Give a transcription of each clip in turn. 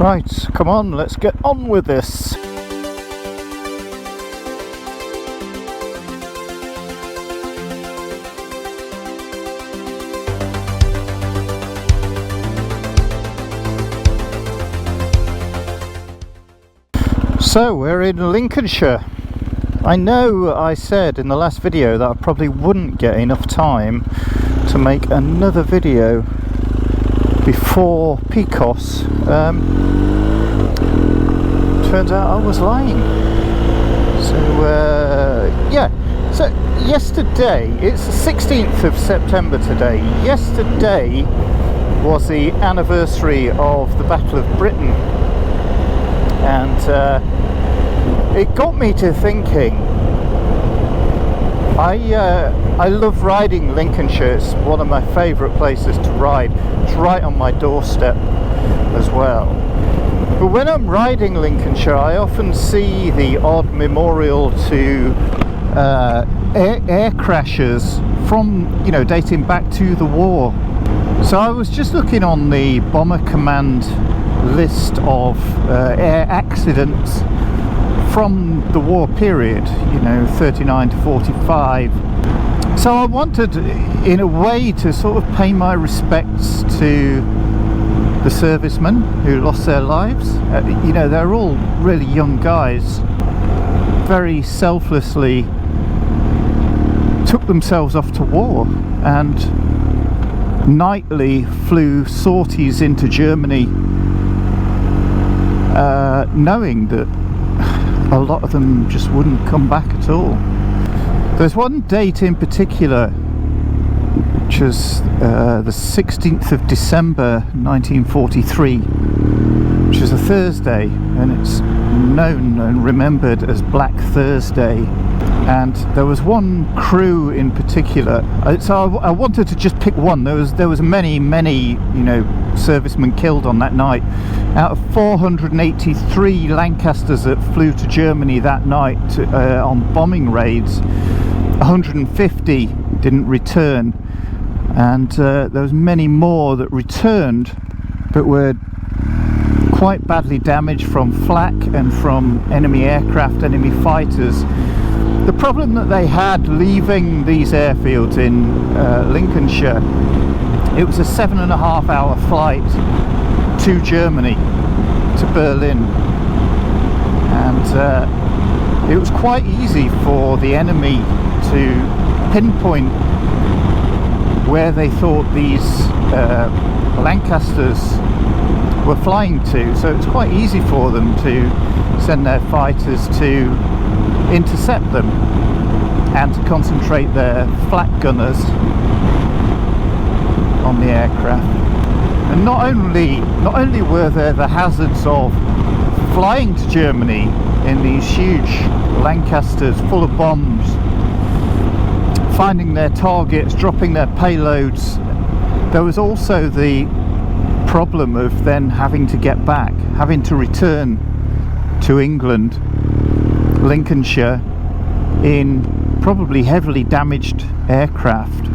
Right, come on, let's get on with this. So we're in Lincolnshire. I know I said in the last video that I probably wouldn't get enough time to make another video before PCOS. Turns out I was lying. So yeah, so yesterday, it's the 16th of September today. Yesterday was the anniversary of the Battle of Britain, and it got me to thinking. I love riding Lincolnshire. It's one of my favourite places to ride. It's right on my doorstep as well. But when I'm riding Lincolnshire, I often see the odd memorial to air crashes from, you know, dating back to the war. So I was just looking on the Bomber Command list of air accidents from the war period, you know, 39 to 45. So I wanted, in a way, to sort of pay my respects to the servicemen who lost their lives. You know, they're all really young guys, very selflessly took themselves off to war and nightly flew sorties into Germany, knowing that a lot of them just wouldn't come back at all. There's one date in particular, which is the 16th of December 1943, which is a Thursday, and it's known and remembered as Black Thursday. And there was one crew in particular, so I wanted to just pick one. There was many, you know, servicemen killed on that night. Out of 483 Lancasters that flew to Germany that night on bombing raids, 150 didn't return, and there was many more that returned but were quite badly damaged from flak and from enemy aircraft, enemy fighters. The problem that they had leaving these airfields in Lincolnshire, it was a 7.5 hour flight to Germany, to Berlin, and it was quite easy for the enemy to pinpoint where they thought these Lancasters were flying to, so it's quite easy for them to send their fighters to intercept them and to concentrate their flak gunners on the aircraft. And not only were there the hazards of flying to Germany in these huge Lancasters full of bombs, finding their targets, dropping their payloads, there was also the problem of then having to get back, having to return to England, Lincolnshire, in probably heavily damaged aircraft,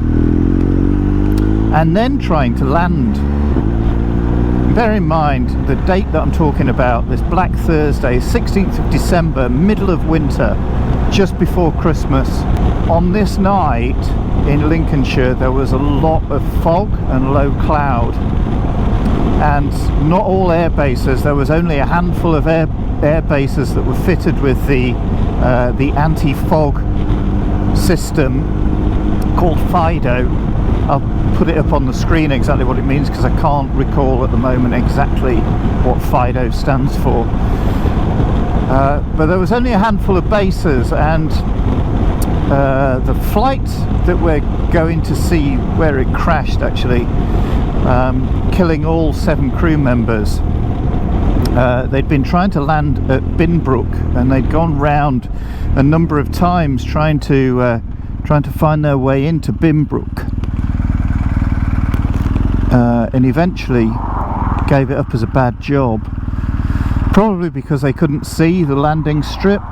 and then trying to land. Bear in mind the date that I'm talking about, this Black Thursday, 16th of December, middle of winter, just before Christmas. On this night in Lincolnshire there was a lot of fog and low cloud, and not all air bases, there was only a handful of air bases that were fitted with the anti-fog system called FIDO. I'll put it up on the screen exactly what it means, because I can't recall at the moment exactly what FIDO stands for. But there was only a handful of bases, and the flight that we're going to see where it crashed, actually, killing all 7 crew members, they'd been trying to land at Binbrook, and they'd gone round a number of times trying to find their way into Binbrook, and eventually gave it up as a bad job, probably because they couldn't see the landing strip,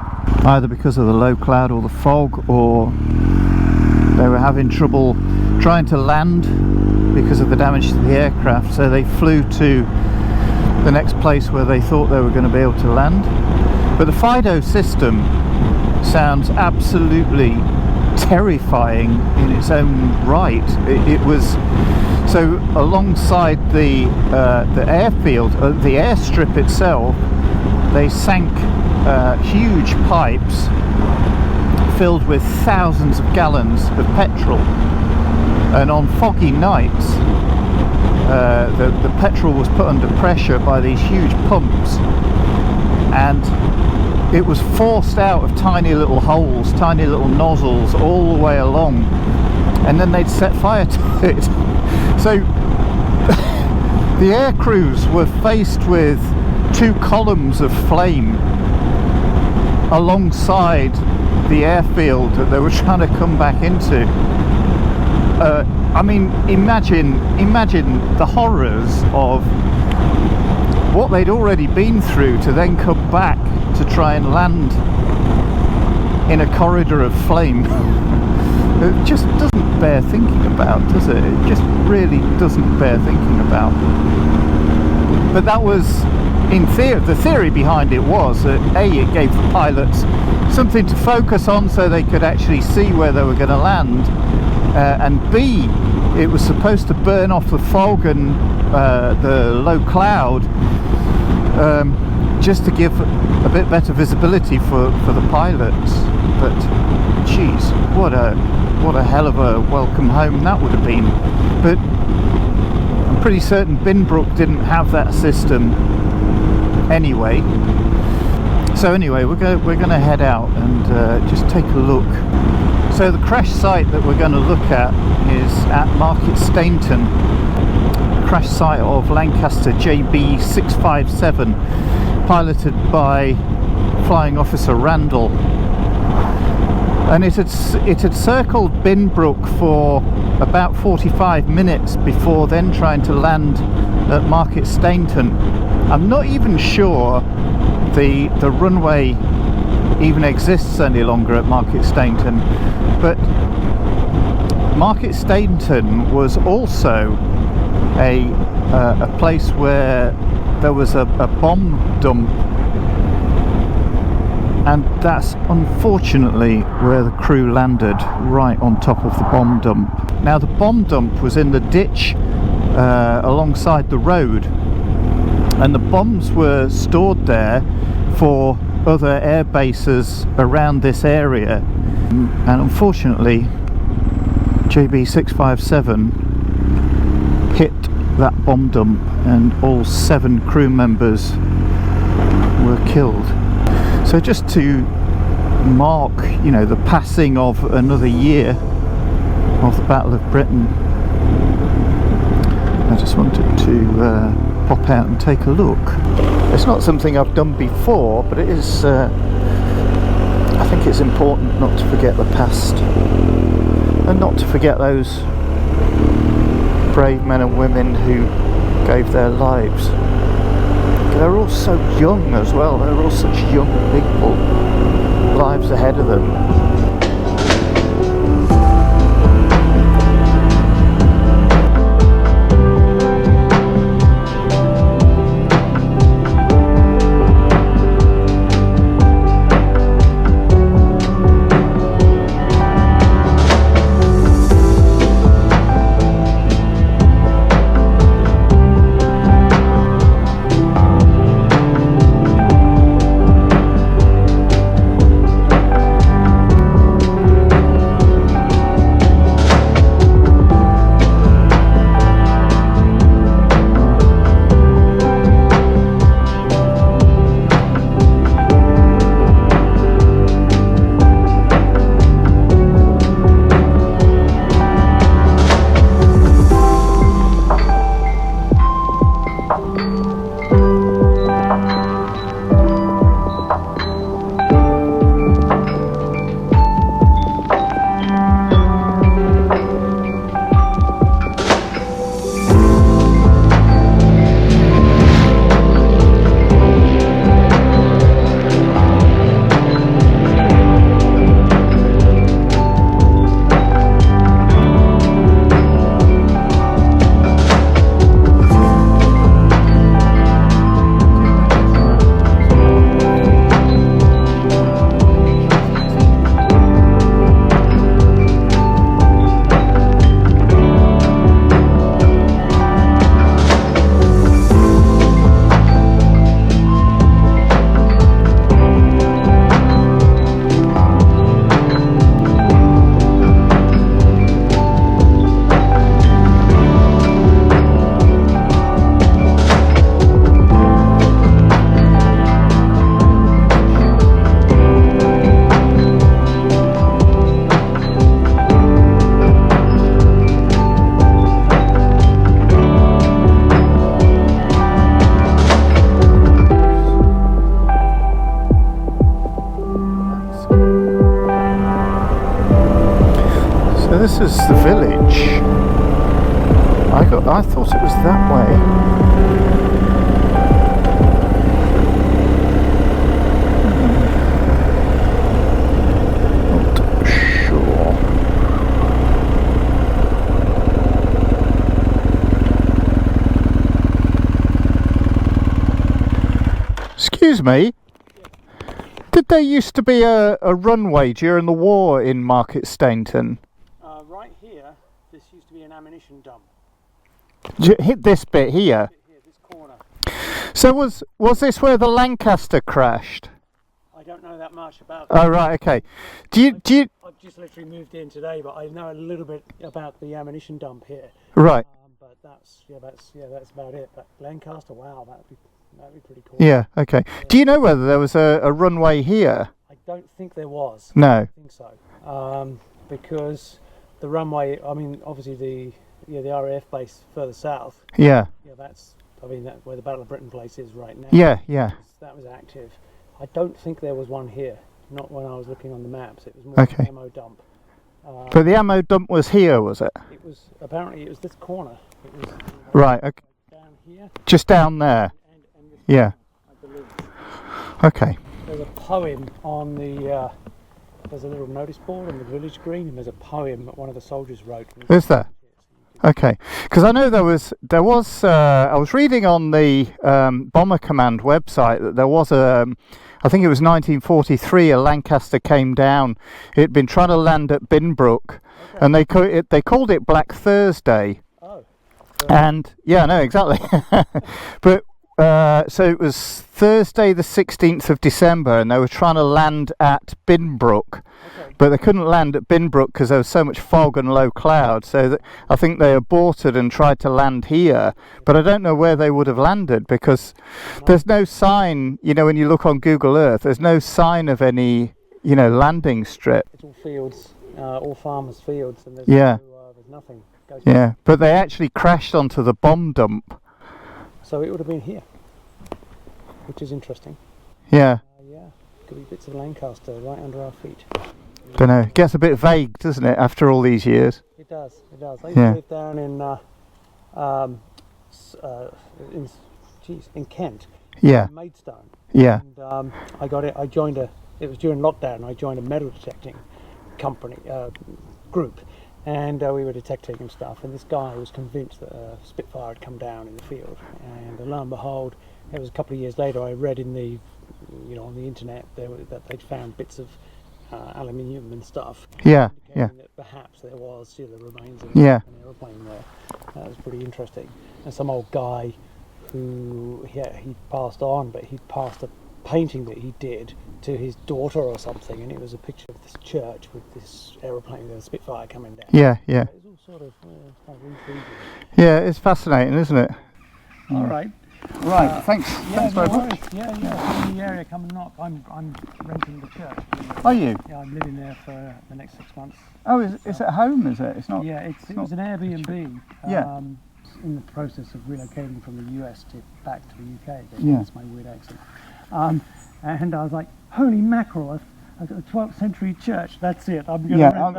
either because of the low cloud or the fog, or they were having trouble trying to land because of the damage to the aircraft. So they flew to the next place where they thought they were going to be able to land. But the FIDO system sounds absolutely terrifying in its own right. It was so alongside the airfield, the airstrip itself, they sank huge pipes filled with thousands of gallons of petrol, and on foggy nights the petrol was put under pressure by these huge pumps, and it was forced out of tiny little holes, tiny little nozzles all the way along, and then they'd set fire to it. So the air crews were faced with 2 columns of flame alongside the airfield that they were trying to come back into. I mean, imagine the horrors of what they'd already been through to then come back to try and land in a corridor of flame. It just doesn't bear thinking about, does it? It just really doesn't bear thinking about. But that was, in theory, the theory behind it was that A, it gave the pilots something to focus on so they could actually see where they were going to land, and B, it was supposed to burn off the fog and the low cloud, just to give a bit better visibility for the pilots. But geez, what a hell of a welcome home that would have been. But I'm pretty certain Binbrook didn't have that system anyway. So anyway, we're going to head out and just take a look. So the crash site that we're going to look at is at Market Stainton, crash site of Lancaster JB 657, piloted by Flying Officer Randall. And it had circled Binbrook for about 45 minutes before then trying to land at Market Stainton. I'm not even sure the runway even exists any longer at Market Stainton, but Market Stainton was also a place where there was a bomb dump, and that's unfortunately where the crew landed, right on top of the bomb dump. Now the bomb dump was in the ditch alongside the road, and the bombs were stored there for other air bases around this area, and unfortunately JB 657 hit that bomb dump and all 7 crew members were killed. So just to mark, you know, the passing of another year of the Battle of Britain, I just wanted to pop out and take a look. It's not something I've done before, but it is, I think it's important not to forget the past and not to forget those brave men and women who gave their lives. They're all so young as well, they're all such young people, lives ahead of them. is the village. I thought it was that way. Not sure. Excuse me. Did there used to be a runway during the war in Market Stainton? Right here, this used to be an ammunition dump. Hit this bit here. This corner. So was this where the Lancaster crashed? I don't know that much about. Oh right, okay. Do you? I've just literally moved in today, but I know a little bit about the ammunition dump here. Right. But that's about it. But Lancaster, wow, that'd be pretty cool. Yeah. Okay. Yeah. Do you know whether there was a runway here? I don't think there was. No. I don't think so. Because the runway, I mean, obviously the RAF base further south. Yeah. Yeah, that's where the Battle of Britain place is right now. Yeah, yeah. That was active. I don't think there was one here. Not when I was looking on the maps. It was more okay. an ammo dump. But the ammo dump was here, was it? It was apparently this corner. It was right. Okay. Down here. Just down there. And this yeah. Corner, I believe. Okay. There's a poem on the. There's a little notice board on the village green, and there's a poem that one of the soldiers wrote. Is there? Okay, because I know there was. I was reading on the Bomber Command website that there was I think it was 1943. A Lancaster came down. It had been trying to land at Binbrook, okay. And they called it Black Thursday. Oh. And yeah, no, exactly. But so it was Thursday, the 16th of December, and they were trying to land at Binbrook. But they couldn't land at Binbrook because there was so much fog and low cloud, so I think they aborted and tried to land here, but I don't know where they would have landed because there's no sign, when you look on Google Earth, there's no sign of any, landing strip. It's all fields, all farmers' fields, and there's, yeah. There's nothing. Yeah, but they actually crashed onto the bomb dump. So it would have been here, which is interesting. Yeah. Yeah, could be bits of Lancaster right under our feet. Don't know. It gets a bit vague, doesn't it, after all these years? It does. It does. I used to live down in Kent. Yeah. Maidstone. Yeah. And I got it. It was during lockdown. And I joined a metal detecting company group, and we were detecting and stuff. And this guy was convinced that a Spitfire had come down in the field. And lo and behold, it was a couple of years later. I read in the, on the internet that they'd found bits of aluminium and stuff. Yeah, yeah. That perhaps there was still the remains of an aeroplane there. That was pretty interesting. And some old guy who, he passed on, but he passed a painting that he did to his daughter or something, and it was a picture of this church with this aeroplane, the Spitfire coming down. Yeah, yeah. It was all sort of intriguing. Yeah, it's fascinating, isn't it? All right. Right, thanks. Yeah, thanks very much. Yeah. In the area, come and knock. I'm renting the church. Are you? Yeah, I'm living there for the next 6 months. Oh, it's at home, is it? It's not. Yeah, it was an Airbnb. Yeah. In the process of relocating from the US back to the UK. Yeah. That's my weird accent. And I was like, holy mackerel! A 12th century church. That's it. I'm going to. Yeah, I'm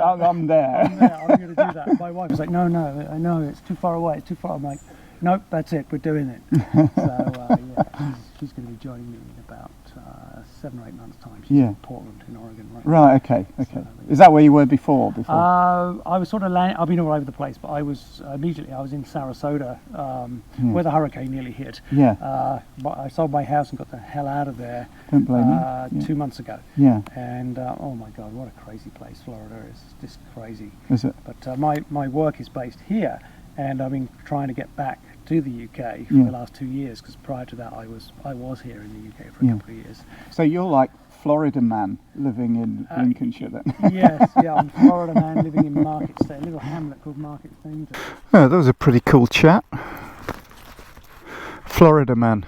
there. I'm there. I'm going to do that. My wife was like, no, it's too far away. It's too far. I'm like, nope, that's it. We're doing it. So she's going to be joining me in about 7 or 8 months' time. She's in Portland, in Oregon, right? Right. Okay. So, is that where you were before? I was sort of I've been all over the place, but I was in Sarasota, where the hurricane nearly hit. Yeah. But I sold my house and got the hell out of there. Don't blame me. 2 months ago. Yeah. And oh my God, what a crazy place Florida is! Just crazy. Is it? But my work is based here. And I've been trying to get back to the UK for the last 2 years, because prior to that I was here in the UK for a couple of years. So you're like Florida man living in Lincolnshire then? Yes, I'm a Florida man living in Market State, a little hamlet called Market State. Oh, that was a pretty cool chat. Florida man.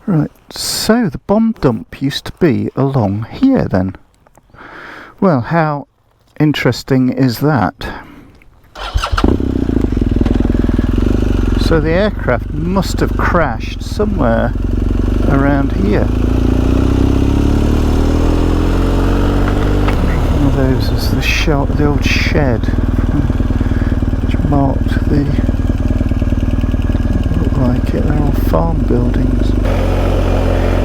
Right, so the bomb dump used to be along here then. Well, how interesting is that? So the aircraft must have crashed somewhere around here. of those is the old shed which marked the, look like it, they're all farm buildings.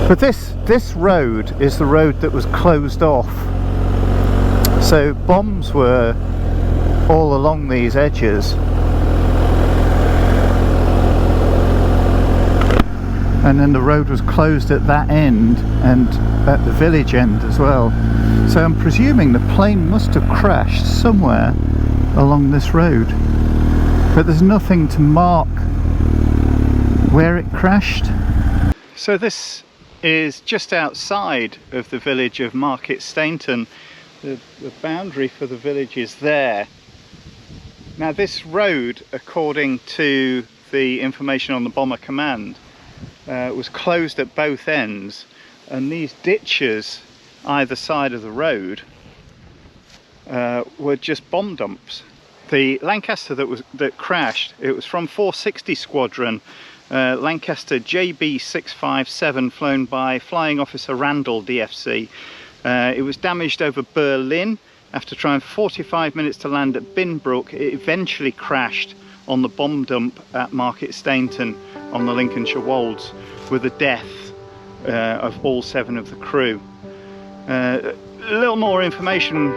But this road is the road that was closed off, so bombs were all along these edges, and then the road was closed at that end and at the village end as well. So I'm presuming the plane must have crashed somewhere along this road, but there's nothing to mark where it crashed. So this is just outside of the village of Market Stainton. The boundary for the village is there. Now this road, according to the information on the Bomber Command, was closed at both ends, and these ditches either side of the road were just bomb dumps. The Lancaster that crashed, it was from 460 Squadron, Lancaster JB657, flown by Flying Officer Randall, DFC. It was damaged over Berlin. After trying for 45 minutes to land at Binbrook, it eventually crashed on the bomb dump at Market Stainton on the Lincolnshire Wolds, with the death of all 7 of the crew. A little more information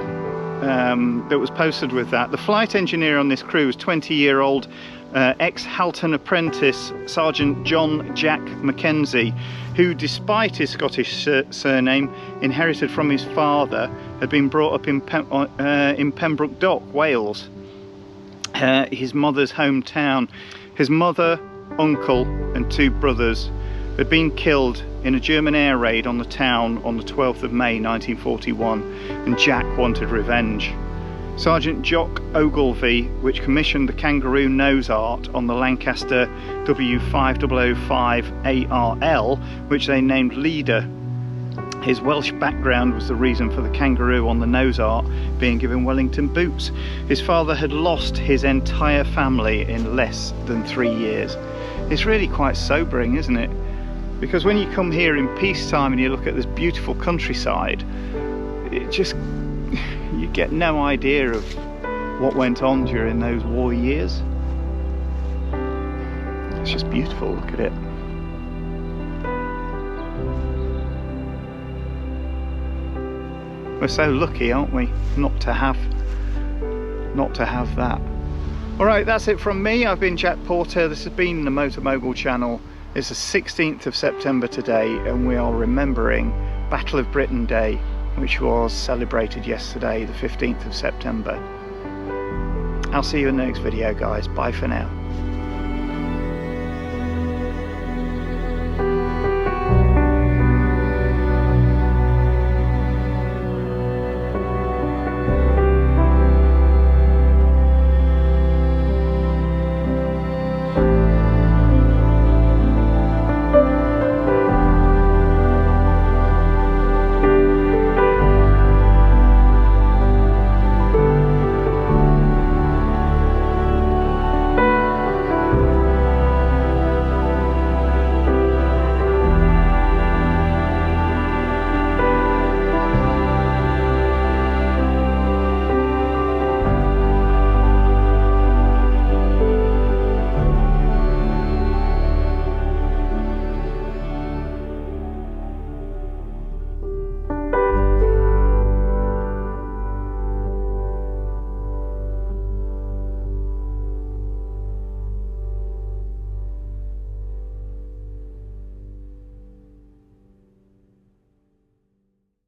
that was posted with that. The flight engineer on this crew was 20-year-old ex-Halton apprentice Sergeant John Jack Mackenzie, who, despite his Scottish surname inherited from his father, had been brought up in Pembroke Dock, Wales, his mother's hometown. His mother, uncle and 2 brothers had been killed in a German air raid on the town on the 12th of May 1941, and Jack wanted revenge. Sergeant Jock Ogilvie, which commissioned the kangaroo nose art on the Lancaster W5005 ARL, which they named Leader. His Welsh background was the reason for the kangaroo on the nose art being given Wellington boots. His father had lost his entire family in less than 3 years. It's really quite sobering, isn't it? Because when you come here in peacetime and you look at this beautiful countryside, it just, you get no idea of what went on during those war years. It's just beautiful, look at it. We're so lucky, aren't we, not to have that. Alright, that's it from me. I've been Jack Porter. This has been the Motor Mogul channel. It's the 16th of September today, and we are remembering Battle of Britain Day, which was celebrated yesterday, the 15th of September. I'll see you in the next video, guys. Bye for now.